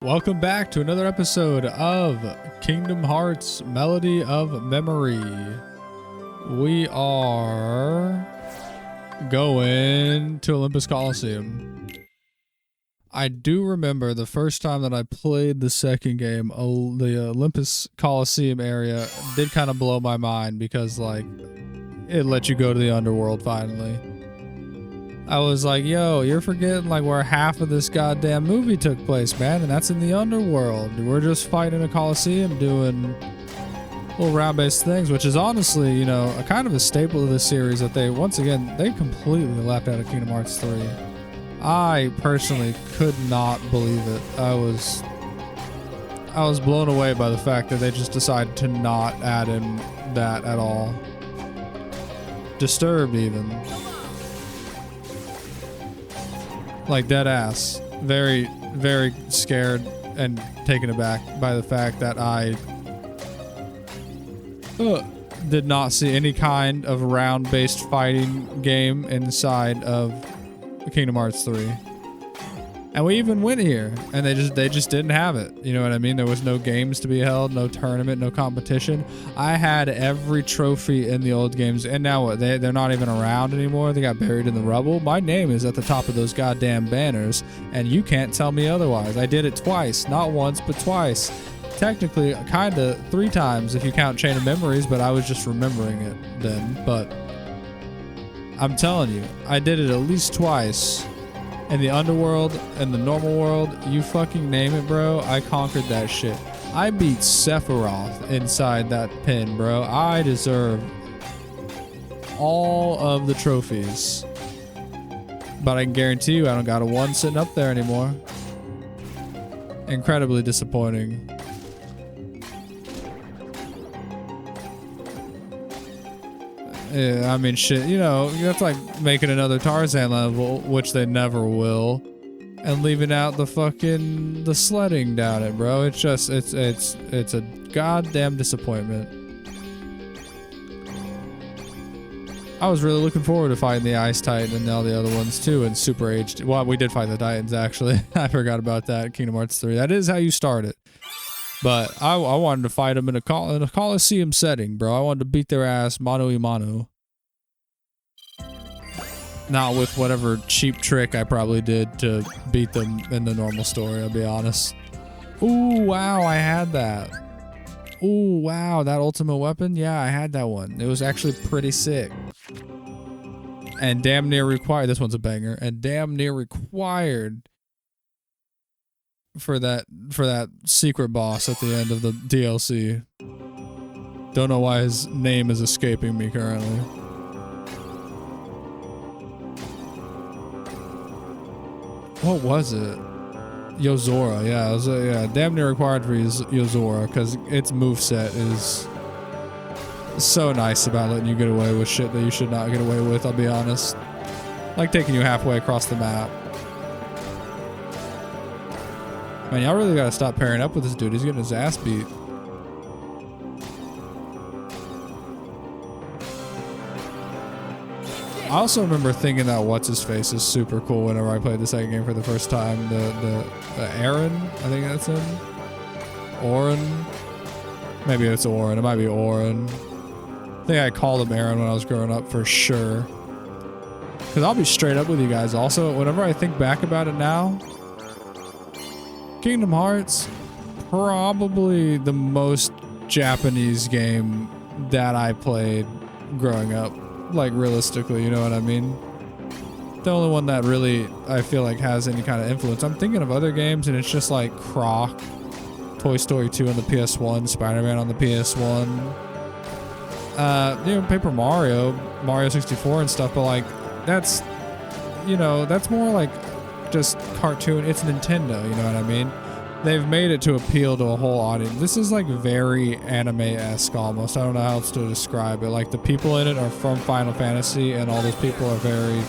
Welcome back to another episode of Kingdom Hearts Melody of Memory. We are going to Olympus Coliseum. I do remember the first time that I played the second game, the Olympus Coliseum area did kind of blow my mind because like it let you go to the underworld finally. I was like, yo, you're forgetting like where half of this goddamn movie took place, man, and that's in the underworld. We're just fighting a coliseum doing little round-based things, which is honestly, you know, a kind of a staple of this series that they, once again, they completely left out of Kingdom Hearts 3. I personally could not believe it. I was blown away by the fact that they just decided to not add in that at all. Disturbed even. Like dead ass. Very, very scared and taken aback by the fact that I did not see any kind of round-based fighting game inside of Kingdom Hearts 3. And we even went here and they just didn't have it. You know what I mean? There was no games to be held, no tournament, no competition. I had every trophy in the old games, and now what? They're not even around anymore. They got buried in the rubble. My name is at the top of those goddamn banners, and you can't tell me otherwise. I did it twice, not once, but twice. Technically, kinda 3 times if you count Chain of Memories, but I was just remembering it then. But I'm telling you, I did it at least twice. In the underworld, in the normal world, you fucking name it, bro. I conquered that shit. I beat Sephiroth inside that pin, bro. I deserve all of the trophies. But I can guarantee you I don't got a 1 sitting up there anymore. Incredibly disappointing. Yeah, I mean, shit, you know, that's like making another Tarzan level, which they never will, and leaving out the sledding down it, bro. It's just, it's a goddamn disappointment. I was really looking forward to fighting the Ice Titan and all the other ones too in Super HD. Well, we did fight the Titans, actually. I forgot about that in Kingdom Hearts 3. That is how you start it. But I wanted to fight them in a Coliseum setting, bro. I wanted to beat their ass mano a mano. Not with whatever cheap trick I probably did to beat them in the normal story, I'll be honest. Ooh, wow, I had that. Ooh, wow, that ultimate weapon? Yeah, I had that one. It was actually pretty sick. And damn near required. This one's a banger. And damn near required for that secret boss at the end of the DLC. Don't know why his name is escaping me currently. What was it? Yozora, yeah, it was, yeah, damn near required for Yozora because its moveset is so nice about letting you get away with shit that you should not get away with, I'll be honest. Like taking you halfway across the map. Man, y'all really gotta stop pairing up with this dude. He's getting his ass beat. I also remember thinking that what's-his-face is super cool whenever I played the second game for the first time. The Aaron, I think that's him. Orin. Maybe it's Orin. It might be Orin. I think I called him Aaron when I was growing up for sure. Because I'll be straight up with you guys. Also, whenever I think back about it now, Kingdom Hearts, probably the most Japanese game that I played growing up. Like, realistically, you know what I mean? The only one that really, I feel like, has any kind of influence. I'm thinking of other games, and it's just like Croc, Toy Story 2 on the PS1, Spider-Man on the PS1. You know, Paper Mario, Mario 64 and stuff, but like, that's, you know, that's more like just cartoon. It's Nintendo, you know what I mean? They've made it to appeal to a whole audience. This is like very anime-esque almost. I don't know how else to describe it. Like the people in it are from Final Fantasy, and all those people are very,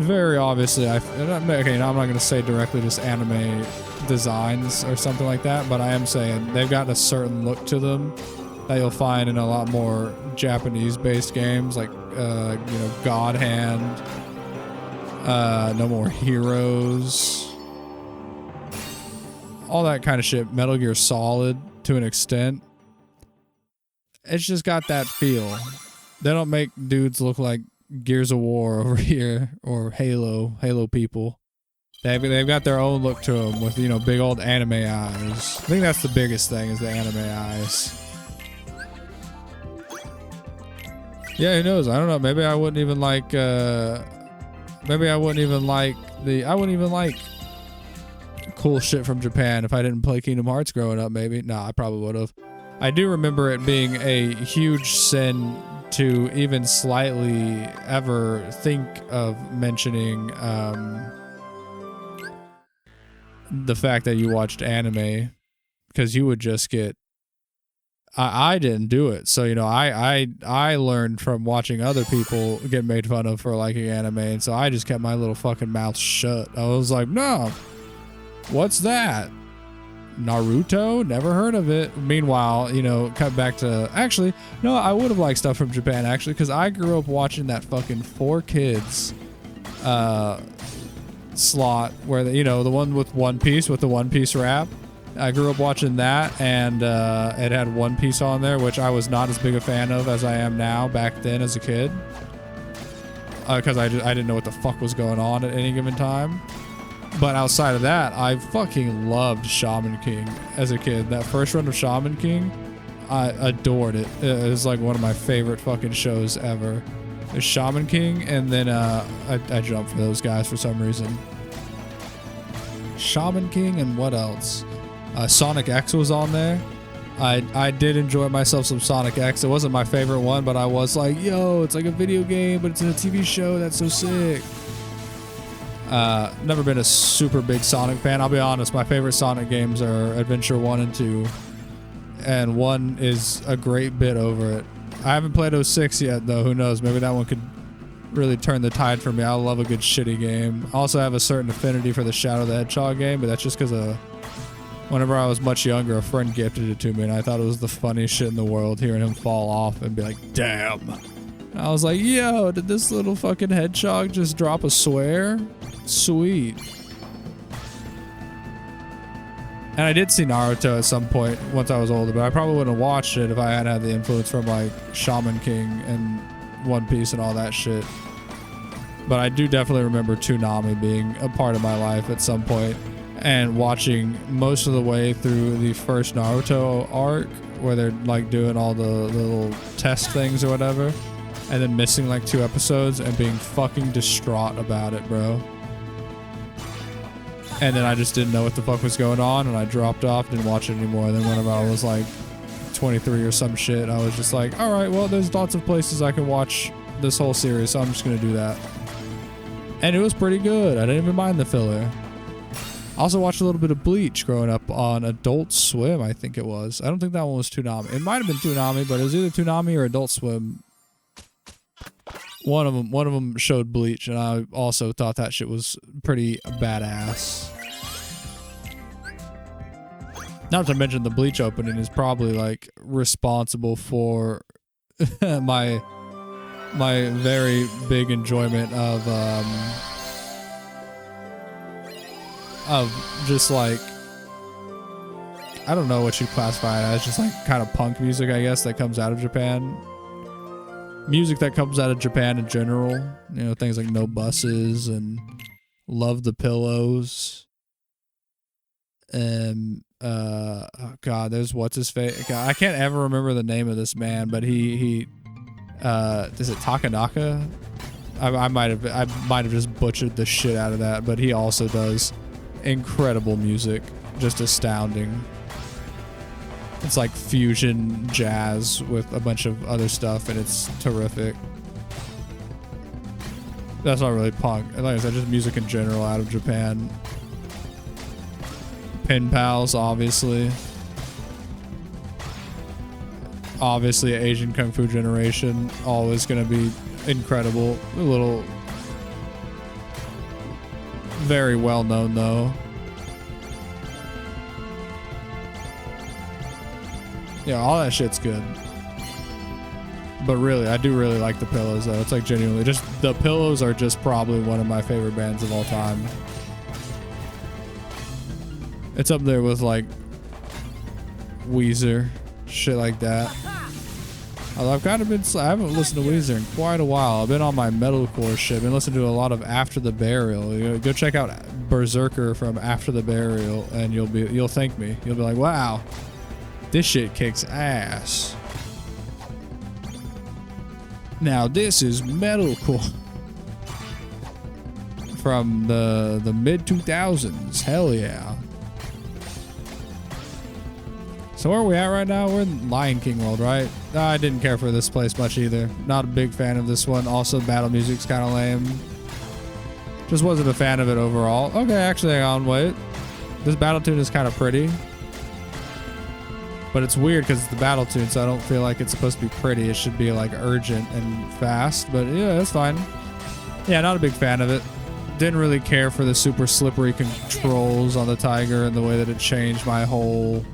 very obviously. Okay, now I'm not going to say directly just anime designs or something like that, but I am saying they've got a certain look to them that you'll find in a lot more Japanese-based games, like you know, God Hand. No More Heroes. all that kind of shit. Metal Gear Solid to an extent. It's just got that feel. They don't make dudes look like Gears of War over here or Halo people. They've got their own look to them with, you know, big old anime eyes. I think that's the biggest thing is the anime eyes. Yeah, who knows? I don't know. Maybe I wouldn't even like, cool shit from Japan if I didn't play Kingdom Hearts growing up, maybe. Nah, I probably would have. I do remember it being a huge sin to even slightly ever think of mentioning the fact that you watched anime, because you would just get I didn't do it, so you know I learned from watching other people get made fun of for liking anime, and so I just kept my little fucking mouth shut. I was like, no, what's that? Naruto? Never heard of it. Meanwhile, you know, cut back to actually no, I would have liked stuff from Japan actually, because I grew up watching that fucking 4Kids slot where the, you know, the one with One Piece with the One Piece rap. I grew up watching that, and it had One Piece on there, which I was not as big a fan of as I am now back then as a kid, because I didn't know what the fuck was going on at any given time. But outside of that, I fucking loved Shaman King as a kid. That first run of Shaman King, I adored it. It was like one of my favorite fucking shows ever. There's Shaman King, and then I jumped for those guys for some reason. Shaman King, and what else? Sonic X was on there. I did enjoy myself some Sonic X. It wasn't my favorite one, but I was like, yo, it's like a video game, but it's in a TV show. That's so sick. Never been a super big Sonic fan. I'll be honest, my favorite Sonic games are Adventure 1 and 2. And 1 is a great bit over it. I haven't played 06 yet, though. Who knows? Maybe that one could really turn the tide for me. I love a good shitty game. I also have a certain affinity for the Shadow the Hedgehog game, but that's just because whenever I was much younger, a friend gifted it to me, and I thought it was the funniest shit in the world, hearing him fall off and be like, damn. And I was like, yo, did this little fucking hedgehog just drop a swear? Sweet. And I did see Naruto at some point once I was older, but I probably wouldn't have watched it if I hadn't had the influence from like Shaman King and One Piece and all that shit. But I do definitely remember Toonami being a part of my life at some point, and watching most of the way through the first Naruto arc where they're like doing all the little test things or whatever, and then missing like 2 episodes and being fucking distraught about it, bro. And then I just didn't know what the fuck was going on, and I dropped off, didn't watch it anymore. And then whenever I was like 23 or some shit, I was just like, all right, well, there's lots of places I can watch this whole series, so I'm just gonna do that. And it was pretty good. I didn't even mind the filler. I also watched a little bit of Bleach growing up on Adult Swim, I think it was. I don't think that one was Toonami. It might have been Toonami, but it was either Toonami or Adult Swim. One of them showed Bleach, and I also thought that shit was pretty badass. Not to mention the Bleach opening is probably like responsible for my very big enjoyment of just like, I don't know what you classify it as, just like kind of punk music, I guess, that comes out of Japan. Music that comes out of Japan in general, you know, things like No Buses and Love the Pillows. Oh God, there's what's his face? God, I can't ever remember the name of this man, but he is it Takanaka? I might have just butchered the shit out of that, but he also does incredible music, just astounding. It's like fusion jazz with a bunch of other stuff, and it's terrific. That's not really punk. Like I said, just music in general out of Japan. Pen Pals, obviously. Obviously, Asian Kung Fu Generation, always going to be incredible. A little... very well known, though. Yeah, all that shit's good. But really, I do really like the Pillows, though. It's like genuinely just... the Pillows are just probably one of my favorite bands of all time. It's up there with like Weezer, shit like that. Although I haven't listened to Weezer in quite a while. I've been on my metalcore shit. I've been listening to a lot of After the Burial. Go check out Berserker from After the Burial, and you'll thank me. You'll be like, wow, this shit kicks ass. Now this is metalcore from the mid 2000s. Hell yeah. So where are we at right now? We're in Lion King world, right? I didn't care for this place much either. Not a big fan of this one. Also, battle music's kind of lame. Just wasn't a fan of it overall. Okay, actually, hang on, wait. This battle tune is kind of pretty. But it's weird because it's the battle tune, so I don't feel like it's supposed to be pretty. It should be like urgent and fast, but yeah, that's fine. Yeah, not a big fan of it. Didn't really care for the super slippery controls on the Tiger and the way that it changed my whole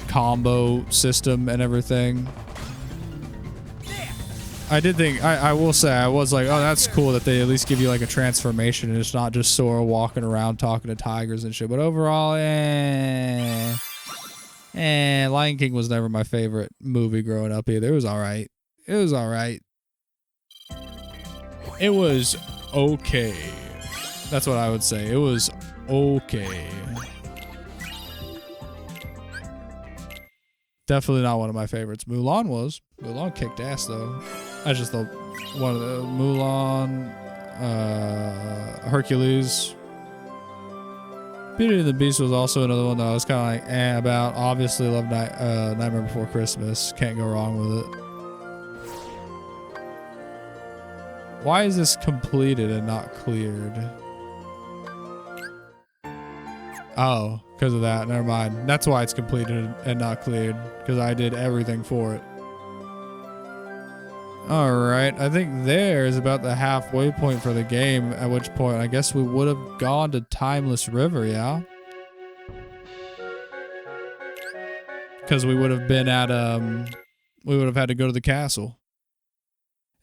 combo system and everything. I did think, I will say, I was like, oh, that's cool that they at least give you like a transformation and it's not just Sora walking around talking to tigers and shit. But overall, Lion King was never my favorite movie growing up either. It was alright. It was alright. It was okay. That's what I would say. It was okay. Definitely not one of my favorites. Mulan was. Mulan kicked ass though. I just thought one of the Mulan, Hercules. Beauty and the Beast was also another one that I was kind of like about. Obviously love Nightmare Before Christmas. Can't go wrong with it. Why is this completed and not cleared? Oh, because of that. Never mind. That's why it's completed and not cleared. Because I did everything for it. Alright. I think there is about the halfway point for the game. At which point, I guess we would have gone to Timeless River, yeah? Because we would have been at, we would have had to go to the castle.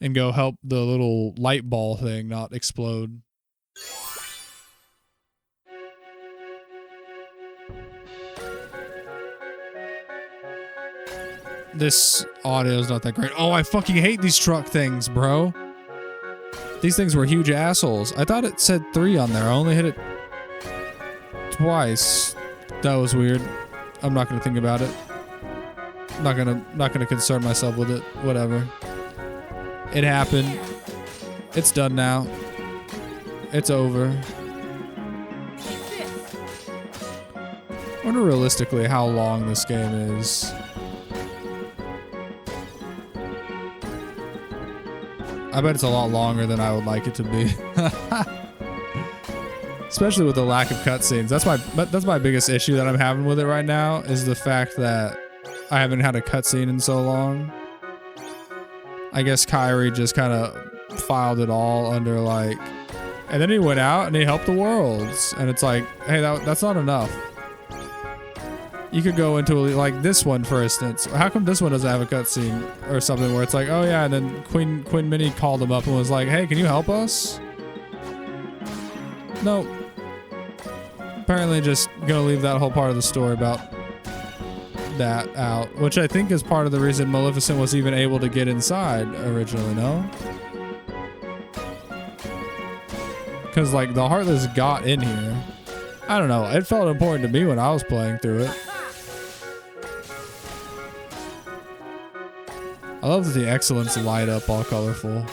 And go help the little light ball thing not explode. This audio is not that great. Oh, I fucking hate these truck things, bro. These things were huge assholes. I thought it said 3 on there. I only hit it twice. That was weird. I'm not gonna think about it. I'm not gonna concern myself with it. Whatever. It happened. It's done now. It's over. I wonder realistically how long this game is. I bet it's a lot longer than I would like it to be. Especially with the lack of cutscenes. That's my biggest issue that I'm having with it right now, is the fact that I haven't had a cutscene in so long. I guess Kyrie just kind of filed it all under like, and then he went out and he helped the worlds, and it's like, hey, that's not enough. You could go into like this one, for instance. How come this one doesn't have a cutscene or something where it's like, oh yeah, and then Queen Minnie called him up and was like, hey, can you help us? Nope. Apparently just gonna leave that whole part of the story about that out, which I think is part of the reason Maleficent was even able to get inside originally, no? Because like the Heartless got in here. I don't know, it felt important to me when I was playing through it. I love that the excellence light up all colorful.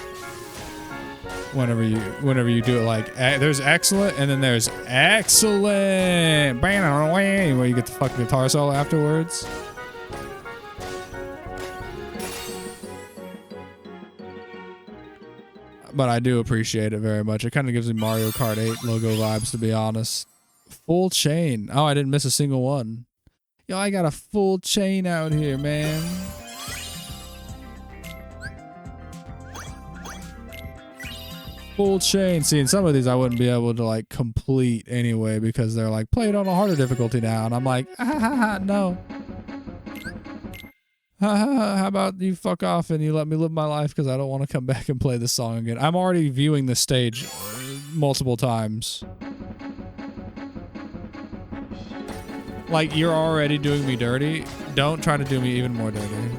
Whenever you do it, like there's excellent and then there's excellent, where you get the fucking guitar solo afterwards. But I do appreciate it very much. It kind of gives me Mario Kart 8 logo vibes, to be honest. Full chain. Oh, I didn't miss a single one. Yo, I got a full chain out here, man. Full chain. See, in some of these I wouldn't be able to like complete anyway because they're like played on a harder difficulty now, and I'm like, no. How about you fuck off and you let me live my life because I don't want to come back and play this song again. I'm already viewing the stage multiple times. Like, you're already doing me dirty. Don't try to do me even more dirty.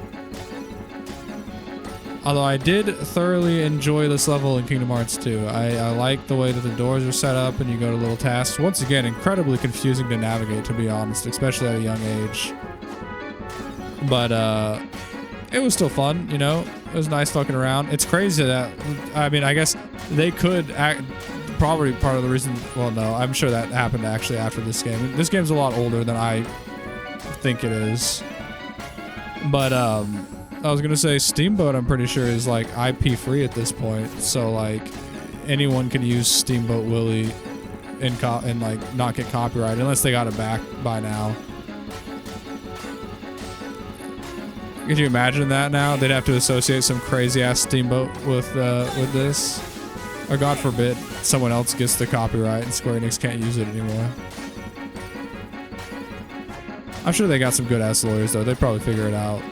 Although I did thoroughly enjoy this level in Kingdom Hearts 2. I like the way that the doors are set up and you go to little tasks. Once again, incredibly confusing to navigate, to be honest, especially at a young age. But it was still fun, you know? It was nice fucking around. It's crazy that, I mean, I guess they could act, probably part of the reason, well, no, I'm sure that happened actually after this game. This game's a lot older than I think it is. But, I was gonna say Steamboat, I'm pretty sure, is like IP free at this point. So like anyone can use Steamboat Willie and like not get copyrighted unless they got it back by now. Could you imagine that now? They'd have to associate some crazy ass Steamboat with this. Or God forbid, someone else gets the copyright and Square Enix can't use it anymore. I'm sure they got some good ass lawyers though. They'd probably figure it out.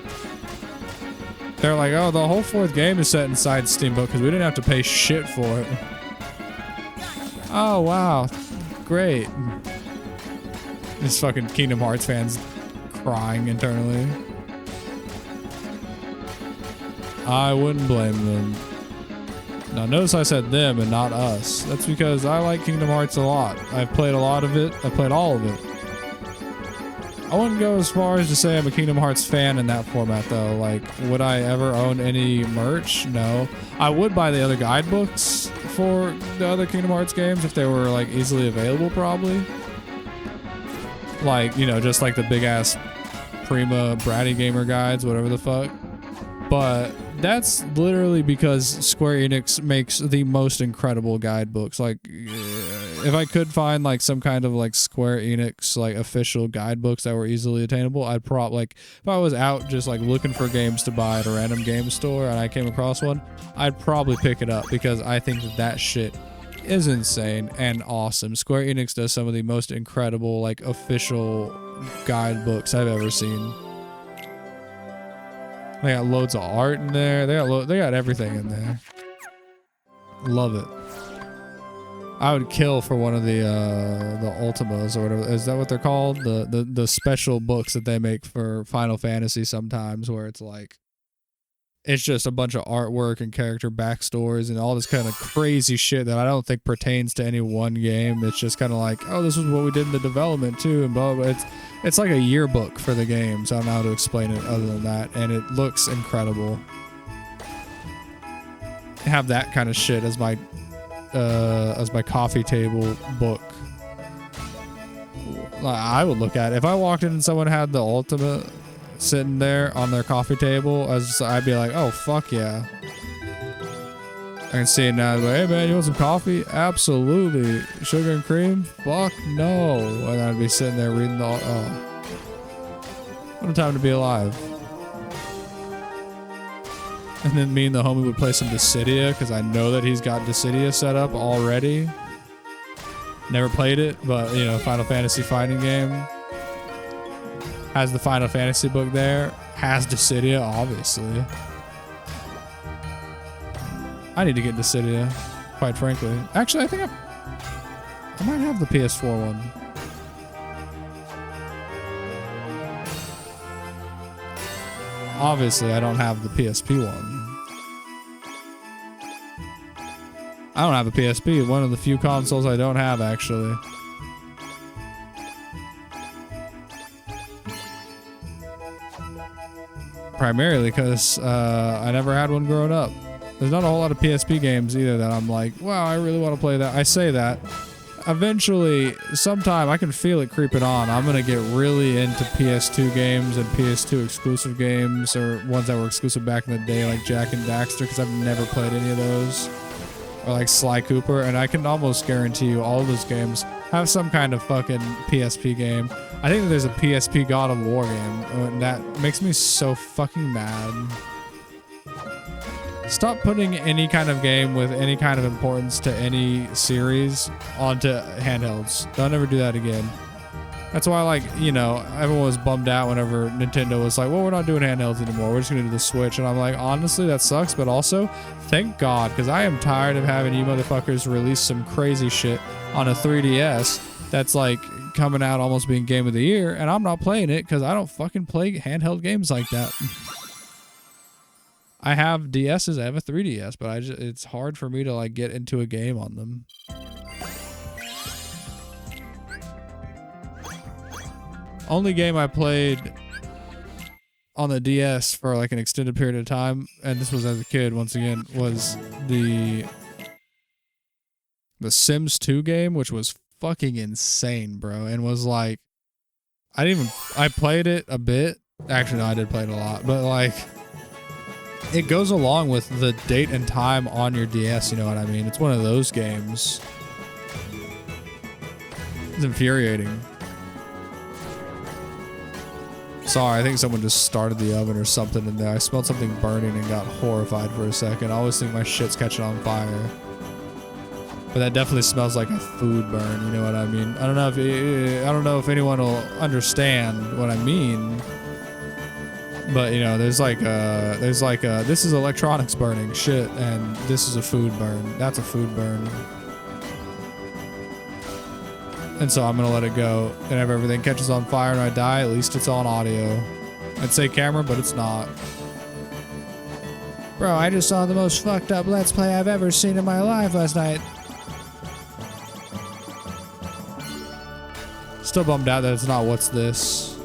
They're like, oh, the whole fourth game is set inside Steamboat because we didn't have to pay shit for it. Oh, wow. Great. This fucking Kingdom Hearts fans crying internally. I wouldn't blame them. Now, notice I said them and not us. That's because I like Kingdom Hearts a lot. I've played a lot of it. I've played all of it. I wouldn't go as far as to say I'm a Kingdom Hearts fan in that format, though. Like, would I ever own any merch? No. I would buy the other guidebooks for the other Kingdom Hearts games if they were, like, easily available, probably. Like, you know, just like the big-ass Prima Bratty Gamer guides, whatever the fuck. But that's literally because Square Enix makes the most incredible guidebooks. Like, if I could find like some kind of like Square Enix like official guidebooks that were easily attainable, I'd probably, like, if I was out just like looking for games to buy at a random game store and I came across one, I'd probably pick it up because I think that that shit is insane and awesome. Square Enix does some of the most incredible like official guidebooks I've ever seen. They got loads of art in there. They got everything in there. Love it. I would kill for one of the Ultimas or whatever. Is that what they're called? The special books that they make for Final Fantasy sometimes, where it's like, it's just a bunch of artwork and character backstories and all this kind of crazy shit that I don't think pertains to any one game. It's just kind of like, oh, this is what we did in the development too, and blah, blah, blah. It's like a yearbook for the game, so I don't know how to explain it other than that, and it looks incredible. Have that kind of shit as my coffee table book. I would look at it. If I walked in and someone had the Ultimate sitting there on their coffee table, I'd be like, oh, fuck yeah. I can see it now. Like, hey, man, you want some coffee? Absolutely. Sugar and cream? Fuck no. And I'd be sitting there reading the... Oh. What a time to be alive. And then me and the homie would play some Dissidia, because I know that he's got Dissidia set up already. Never played it, but, you know, Final Fantasy fighting game. Has the Final Fantasy book there. Has Dissidia, obviously. I need to get Dissidia, quite frankly. Actually, I think I might have the PS4 one. Obviously, I don't have the PSP one. I don't have a PSP. One of the few consoles I don't have, actually. Primarily because I never had one growing up. There's not a whole lot of PSP games either that I'm like, wow, I really want to play that. I say that. Eventually, sometime, I can feel it creeping on. I'm going to get really into PS2 games and PS2 exclusive games, or ones that were exclusive back in the day, like Jak and Daxter, because I've never played any of those. Or like Sly Cooper, and I can almost guarantee you all of those games have some kind of fucking PSP game. I think that there's a PSP God of War game, and that makes me so fucking mad. Stop putting any kind of game with any kind of importance to any series onto handhelds. Don't ever do that again. That's why, like, you know, everyone was bummed out whenever Nintendo was like, well, we're not doing handhelds anymore. We're just going to do the Switch. And I'm like, honestly, that sucks. But also, thank God, because I am tired of having you motherfuckers release some crazy shit on a 3DS that's like coming out almost being game of the year, and I'm not playing it because I don't fucking play handheld games like that. I have DSs, I have a 3DS, but it's hard for me to like get into a game on them. Only game I played on the DS for like an extended period of time, and this was as a kid once again, was the Sims 2 game, which was fucking insane, bro, and was like, I played it a bit. Actually, no, I did play it a lot, but like, it goes along with the date and time on your DS, you know what I mean? It's one of those games. It's infuriating. Sorry, I think someone just started the oven or something in there. I smelled something burning and got horrified for a second. I always think my shit's catching on fire. But that definitely smells like a food burn, you know what I mean? I don't know if anyone will understand what I mean. But you know, there's like this is electronics burning shit, and this is a food burn. That's a food burn. And so I'm gonna let it go. And if everything catches on fire and I die, at least it's on audio. I'd say camera, but it's not. Bro, I just saw the most fucked up Let's Play I've ever seen in my life last night. Still bummed out that it's not What's This.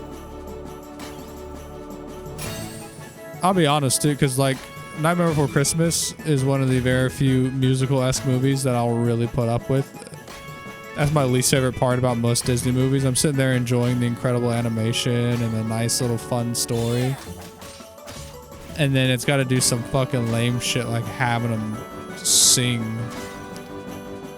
I'll be honest too, because like Nightmare Before Christmas is one of the very few musical-esque movies that I'll really put up with. That's my least favorite part about most Disney movies. I'm sitting there enjoying the incredible animation and the nice little fun story. And then it's got to do some fucking lame shit like having them sing.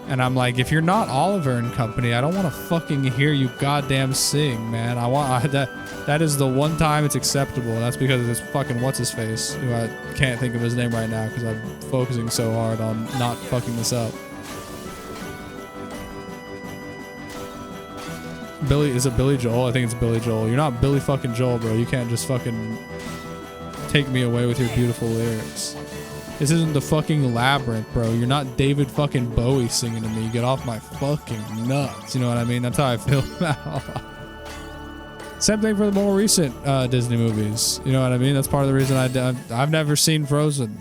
And I'm like, if you're not Oliver and Company, I don't want to fucking hear you goddamn sing, man. That is the one time it's acceptable. That's because it's fucking what's-his-face, who I can't think of his name right now because I'm focusing so hard on not fucking this up. Is it Billy Joel? I think it's Billy Joel. You're not Billy fucking Joel, bro. You can't just fucking take me away with your beautiful lyrics. This isn't the fucking Labyrinth, bro. You're not David fucking Bowie singing to me. Get off my fucking nuts. You know what I mean? That's how I feel now. Same thing for the more recent Disney movies. You know what I mean? That's part of the reason I've never seen Frozen.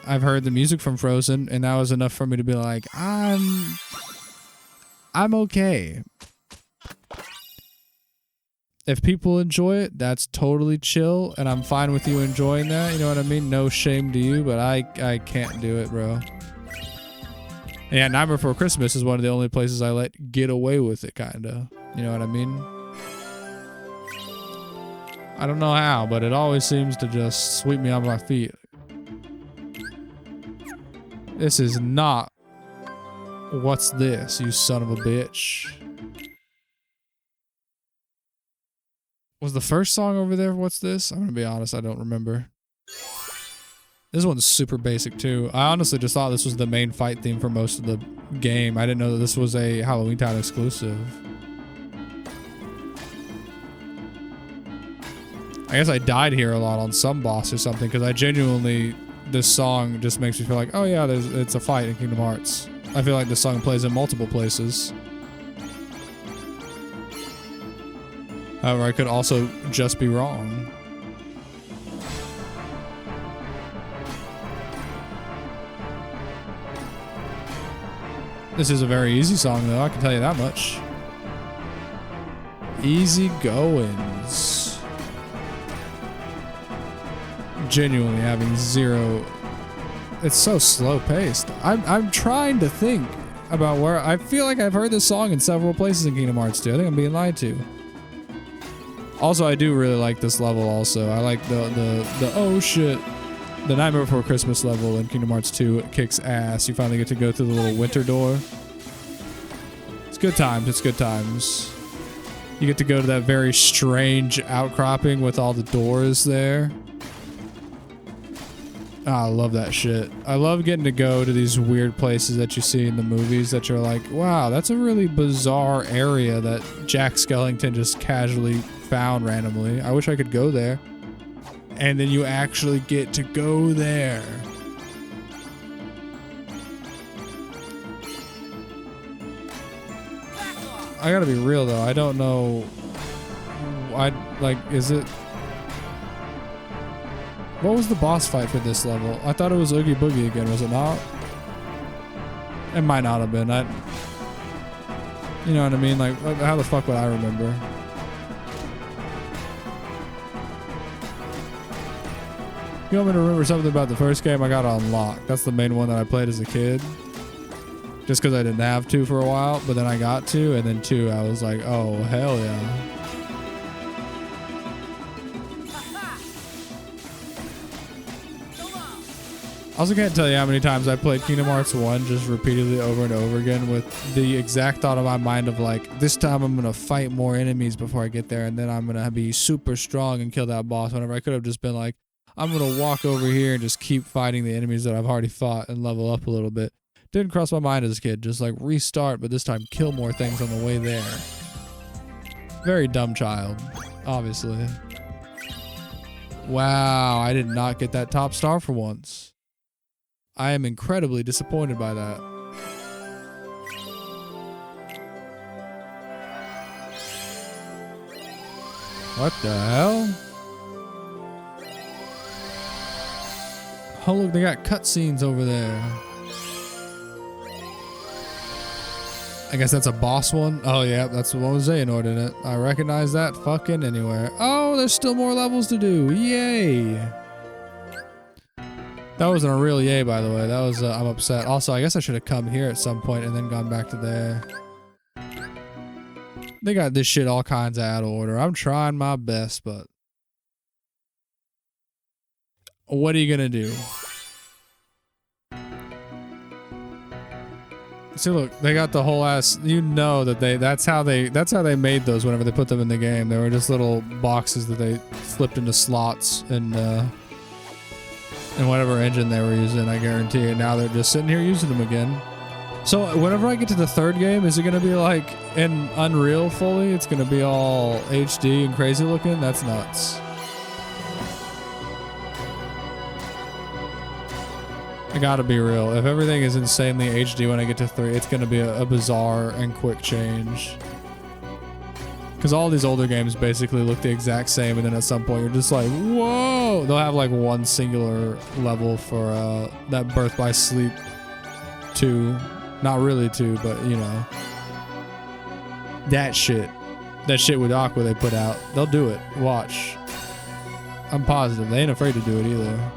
I've heard the music from Frozen, and that was enough for me to be like, I'm okay. If people enjoy it, that's totally chill, and I'm fine with you enjoying that. You know what I mean? No shame to you, but I can't do it, bro. Yeah, Nightmare Before Christmas is one of the only places I let get away with it, kinda. You know what I mean? I don't know how, but it always seems to just sweep me off my feet. This is not What's This, you son of a bitch. Was the first song over there What's This? I'm gonna be honest, I don't remember. This one's super basic too. I honestly just thought this was the main fight theme for most of the game. I didn't know that this was a Halloween Town exclusive. I guess I died here a lot on some boss or something, because I genuinely, this song just makes me feel like, oh yeah, it's a fight in Kingdom Hearts. I feel like this song plays in multiple places. However, I could also just be wrong. This is a very easy song, though, I can tell you that much. Easy goings. Genuinely having zero... It's so slow paced. I'm trying to think about where... I feel like I've heard this song in several places in Kingdom Hearts 2. I think I'm being lied to. Also, I do really like this level also. I like the oh shit. The Nightmare Before Christmas level in Kingdom Hearts 2 it kicks ass. You finally get to go through the little winter door. It's good times. It's good times. You get to go to that very strange outcropping with all the doors there. I love that shit. I love getting to go to these weird places that you see in the movies that you're like, wow, that's a really bizarre area that Jack Skellington just casually found randomly. I wish I could go there. And then you actually get to go there. I gotta be real though. I don't know. Is it? What was the boss fight for this level? I thought it was Oogie Boogie again. Was it not? It might not have been. You know what I mean? Like, how the fuck would I remember? You want me to remember something about the first game? I got to unlock. That's the main one that I played as a kid. Just because I didn't have to for a while, but then I got to, and then 2, I was like, oh, hell yeah. I also can't tell you how many times I played Kingdom Hearts 1 just repeatedly over and over again with the exact thought in my mind of like, this time I'm going to fight more enemies before I get there, and then I'm going to be super strong and kill that boss, whenever I could have just been like, I'm going to walk over here and just keep fighting the enemies that I've already fought and level up a little bit. Didn't cross my mind as a kid, just like restart, but this time kill more things on the way there. Very dumb child, obviously. Wow, I did not get that top star for once. I am incredibly disappointed by that. What the hell? Oh look, they got cutscenes over there. I guess that's a boss one. Oh yeah, that's the one with Xehanort in it. I recognize that fucking anywhere. Oh, there's still more levels to do. Yay! That wasn't a real yay, by the way. That was, I'm upset. Also, I guess I should have come here at some point and then gone back to there. They got this shit all kinds of out of order. I'm trying my best, but... what are you gonna do? See, look, they got the whole ass... You know that that's how they made those whenever they put them in the game. They were just little boxes that they flipped into slots and whatever engine they were using, I guarantee it. Now they're just sitting here using them again. So whenever I get to the 3rd game, is it going to be like in Unreal fully? It's going to be all HD and crazy looking? That's nuts. I gotta be real. If everything is insanely HD when I get to 3, it's going to be a bizarre and quick change. Because all these older games basically look the exact same, and then at some point you're just like, whoa! They'll have like one singular level for that Birth by Sleep 2. Not really 2, but you know. That shit with Aqua they put out. They'll do it. Watch. I'm positive. They ain't afraid to do it either.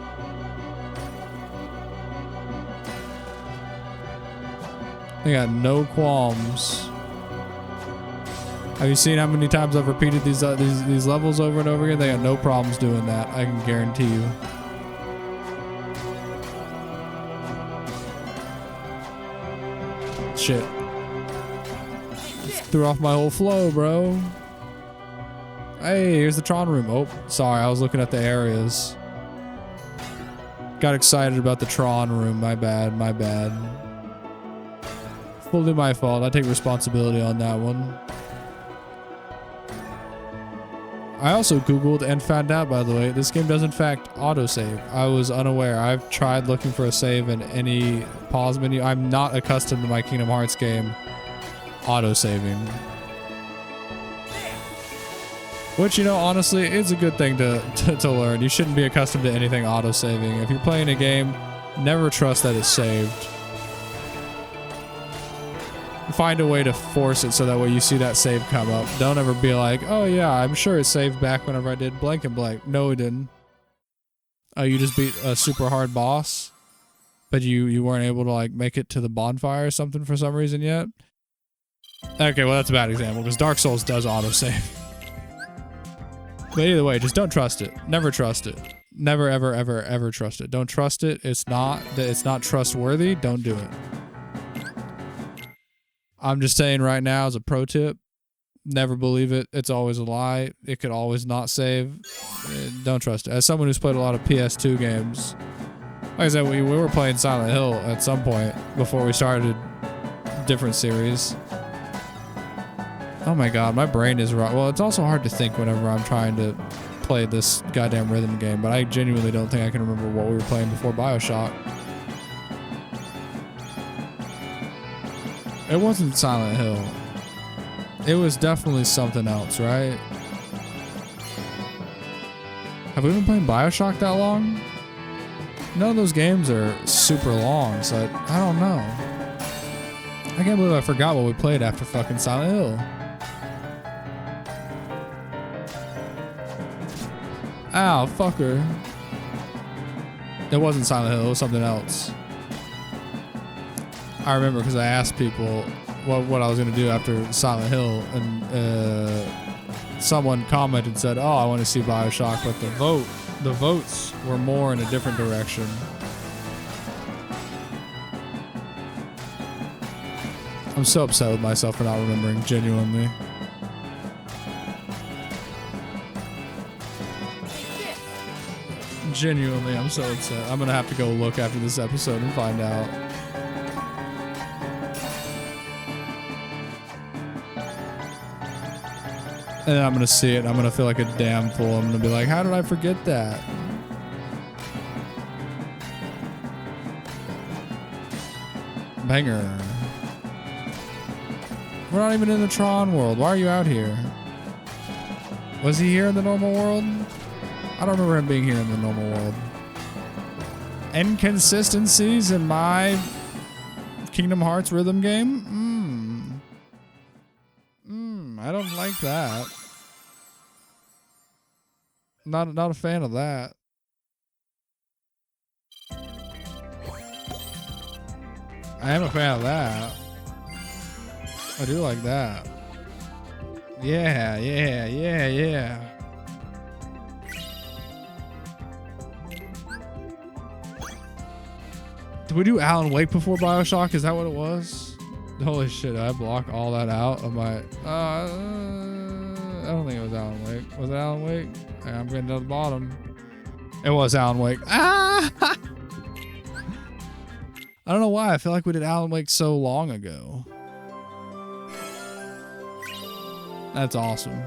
They got no qualms. Have you seen how many times I've repeated these levels over and over again? They got no problems doing that. I can guarantee you. Shit. Threw off my whole flow, bro. Hey, here's the Tron room. Oh, sorry. I was looking at the areas. Got excited about the Tron room. My bad. My bad. Fully my fault. I take responsibility on that one. I also Googled and found out, by the way, this game does in fact autosave. I was unaware. I've tried looking for a save in any pause menu. I'm not accustomed to my Kingdom Hearts game autosaving. Which, you know, honestly, is a good thing to learn. You shouldn't be accustomed to anything autosaving. If you're playing a game, never trust that it's saved. Find a way to force it so that way you see that save come up. Don't ever be like, oh yeah, I'm sure it saved back whenever I did blank and blank. No, it didn't. Oh, you just beat a super hard boss, but you weren't able to like make it to the bonfire or something for some reason yet? Okay, well that's a bad example because Dark Souls does autosave. But either way, just don't trust it. Never trust it. Never, ever, ever, ever trust it. Don't trust it. It's not trustworthy. Don't do it. I'm just saying right now as a pro tip, never believe it. It's always a lie. It could always not save. Don't trust it. As someone who's played a lot of PS2 games, like I said, we were playing Silent Hill at some point before we started different series. Oh my god, my brain is raw. Well, it's also hard to think whenever I'm trying to play this goddamn rhythm game, but I genuinely don't think I can remember what we were playing before BioShock. It wasn't Silent Hill. It was definitely something else, right? Have we been playing BioShock that long? None of those games are super long, so I don't know. I can't believe I forgot what we played after fucking Silent Hill. Ow, fucker. It wasn't Silent Hill, it was something else. I remember because I asked people what I was going to do after Silent Hill, and someone commented and said, oh, I want to see BioShock, but the votes were more in a different direction. I'm so upset with myself for not remembering, genuinely. Genuinely, I'm so upset. I'm going to have to go look after this episode and find out. And then I'm going to see it and I'm going to feel like a damn fool. I'm going to be like, how did I forget that? Banger. We're not even in the Tron world. Why are you out here? Was he here in the normal world? I don't remember him being here in the normal world. Inconsistencies in my Kingdom Hearts rhythm game? I don't like that. Not a fan of that. I am a fan of that. I do like that. Yeah. Did we do Alan Wake before BioShock? Is that what it was? Holy shit, I block all that out of my... I don't think it was Alan Wake. Was it Alan Wake? I'm getting to the bottom. It was Alan Wake. Ah! I don't know why. I feel like we did Alan Wake so long ago. That's awesome.